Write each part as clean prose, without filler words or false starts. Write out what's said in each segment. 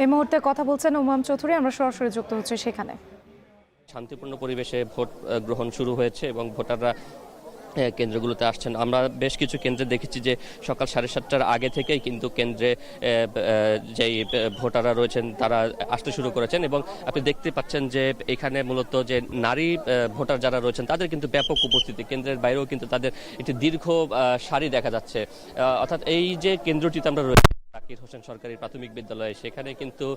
এই মুহূর্তে কথা বলছেন উমাম চৌধুরী, আমরা সরাসরি যুক্ত হচ্ছি সেখানে। শান্তিপূর্ণ পরিবেশে ভোট গ্রহণ শুরু হয়েছে এবং ভোটাররা কেন্দ্রগুলোতে আসছেন। আমরা বেশ কিছু কেন্দ্রে দেখেছি যে সকাল 7:30টার আগে থেকেই কিন্তু কেন্দ্রে যেই ভোটাররা রয়েছেন তারা আসতে শুরু করেছেন এবং আপনি দেখতে পাচ্ছেন যে এখানে মূলত যে নারী ভোটার যারা রয়েছেন তাদের কিন্তু ব্যাপক উপস্থিতি, কেন্দ্রের বাইরেও কিন্তু তাদের একটি দীর্ঘ সারি দেখা যাচ্ছে। অর্থাৎ এই যে কেন্দ্রটিতে আমরা রয়েছি জাকির হোসেন সরকারি প্রাথমিক বিদ্যালয়ে, সেখানে কিন্তু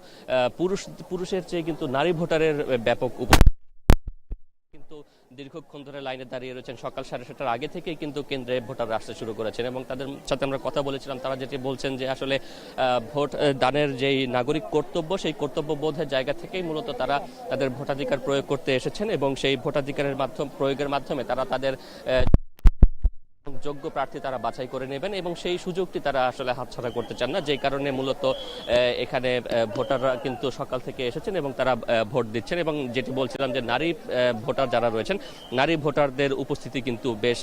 পুরুষের চেয়ে কিন্তু নারী ভোটারের ব্যাপক কিন্তু দীর্ঘক্ষণ ধরে লাইনে দাঁড়িয়ে রয়েছেন। সকাল 7:30টার আগে থেকেই কিন্তু কেন্দ্রে ভোটাররা আসতে শুরু করেছেন এবং তাদের সাথে আমরা কথা বলেছিলাম। তারা যেটি বলছেন যে আসলে ভোট দানের যেই নাগরিক কর্তব্য, সেই কর্তব্য বোধের জায়গা থেকেই মূলত তারা তাদের ভোটাধিকার প্রয়োগ করতে এসেছেন এবং সেই ভোটাধিকারের প্রয়োগের মাধ্যমে তারা তাদের যোগ্য প্রার্থী তারা বাছাই করে নেবেন এবং সেই সুযোগটি তারা আসলে হাতছাড়া করতে চান না, যে কারণে মূলত এখানে ভোটাররা কিন্তু সকাল থেকে এসেছেন এবং তারা ভোট দিচ্ছেন। এবং যেটি বলছিলাম যে নারী ভোটার যারা রয়েছেন, নারী ভোটারদের উপস্থিতি কিন্তু বেশ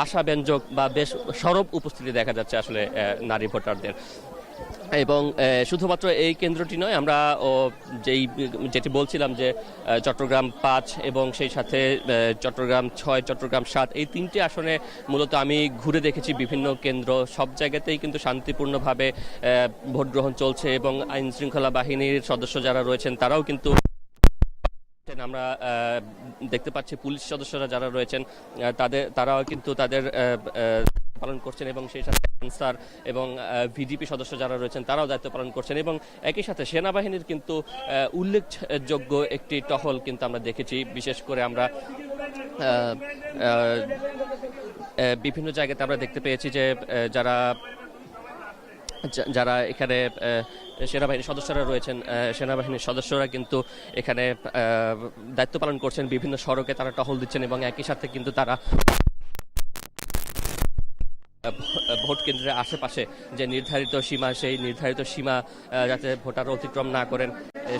আশাব্যঞ্জক বা বেশ সরব উপস্থিতি দেখা যাচ্ছে আসলে নারী ভোটারদের। এবং শুধুমাত্র এই কেন্দ্রটি নয়, আমরা যেটি বলছিলাম যে চট্টগ্রাম 5 এবং সেই সাথে চট্টগ্রাম 6, চট্টগ্রাম 7 এই 3টি আসনে মূলত আমি ঘুরে দেখেছি বিভিন্ন কেন্দ্র। সব জায়গাতেই কিন্তু শান্তিপূর্ণভাবে ভোট গ্রহণ চলছে এবং আইন শৃঙ্খলা বাহিনীর সদস্য যারা রয়েছেন তারাও কিন্তু আমরা দেখতে পাচ্ছি পুলিশ সদস্যরা যারা রয়েছেন তারাও কিন্তু তাদের পালন করছেন এবং সেই সাথে আনসার এবং ভিডিপি সদস্য যারা রয়েছেন তারাও দায়িত্ব পালন করছেন এবং একই সাথে সেনাবাহিনীর কিন্তু উল্লেখযোগ্য একটি টহল কিন্তু আমরা দেখেছি। বিশেষ করে আমরা বিভিন্ন জায়গাতে আমরা দেখতে পেয়েছি যে যারা এখানে সেনাবাহিনীর সদস্যরা রয়েছেন, সেনাবাহিনীর সদস্যরা কিন্তু এখানে দায়িত্ব পালন করছেন, বিভিন্ন সড়কে তারা টহল দিচ্ছেন এবং একই সাথে কিন্তু তারা ভোট কেন্দ্রের আশেপাশে যে নির্ধারিত সীমা, সেই নির্ধারিত সীমা যাতে ভোটার অতিক্রম না করেন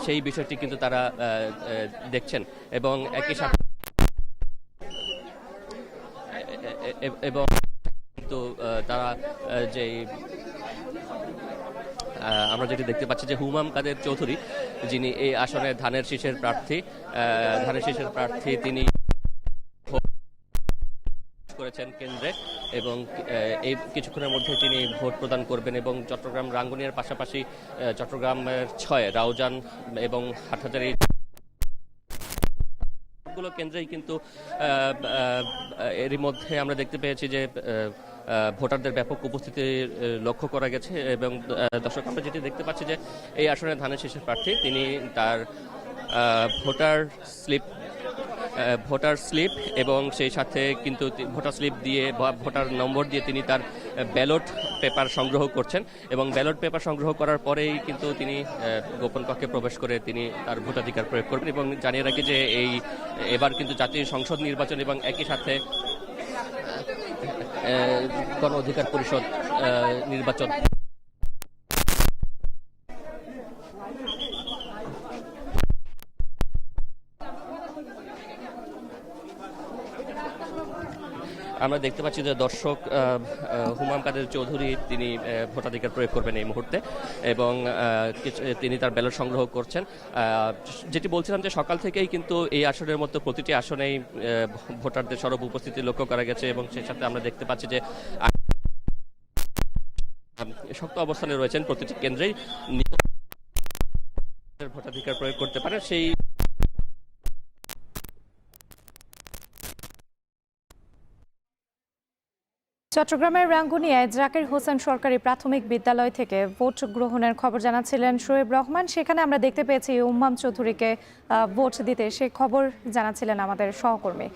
সেই বিষয়টি কিন্তু তারা দেখছেন এবং একই সাথে এবং কিন্তু তারা যেই আমরা যেটি দেখতে পাচ্ছি যে হুমাম কাদের চৌধুরী, যিনি এই আসনে ধানের শীষের প্রার্থী তিনি করেছেন কেন্দ্রে এবং এই কিছুক্ষণের মধ্যে তিনি ভোট প্রদান করবেন এবং চট্টগ্রাম রাঙ্গুনিয়ার পাশাপাশি চট্টগ্রামের 6 রাউজান এবং হাটহাজারী সবগুলো কেন্দ্রেই কিন্তু এরই মধ্যে আমরা দেখতে পেয়েছি যে ভোটারদের ব্যাপক উপস্থিতি লক্ষ্য করা গেছে এবং দর্শক আমরা যেটি দেখতে পাচ্ছি যে এই আসনে ধানের শীষের প্রার্থী তিনি তার ভোটার স্লিপ এবং সেই সাথে কিন্তু ভোটার স্লিপ দিয়ে বা ভোটার নম্বর দিয়ে তিনি তার ব্যালট পেপার সংগ্রহ করছেন এবং ব্যালট পেপার সংগ্রহ করার পরেই কিন্তু তিনি গোপন কক্ষে প্রবেশ করে তিনি তার ভোটাধিকার প্রয়োগ করবেন। এবং জানিয়ে রাখি যে এবার কিন্তু জাতীয় সংসদ নির্বাচন এবং একই সাথে গণ অধিকার পরিষদ নির্বাচন। আমরা দেখতে পাচ্ছি যে দর্শক হুমাম কাদের চৌধুরী তিনি ভোটাধিকার প্রয়োগ করবেন এই মুহূর্তে এবং তিনি তার ব্যালট সংগ্রহ করছেন। যেটি বলছিলাম যে সকাল থেকেই কিন্তু এই আসনের মতো প্রতিটি আসনেই ভোটারদের সরব উপস্থিতি লক্ষ্য করা গেছে এবং সেই সাথে আমরা দেখতে পাচ্ছি যে শক্ত অবস্থানে রয়েছেন প্রতিটি কেন্দ্রেই ভোটাধিকার প্রয়োগ করতে পারে। সেই চট্টগ্রামের রাঙ্গুনিয়ায় জাকির হোসেন সরকারি প্রাথমিক বিদ্যালয় থেকে ভোট গ্রহণের খবর জানাচ্ছিলেন শোয়েব রহমান। সেখানে আমরা দেখতে পেয়েছি উম্মাম চৌধুরীকে ভোট দিতে, সে খবর জানাচ্ছিলেন আমাদের সহকর্মী।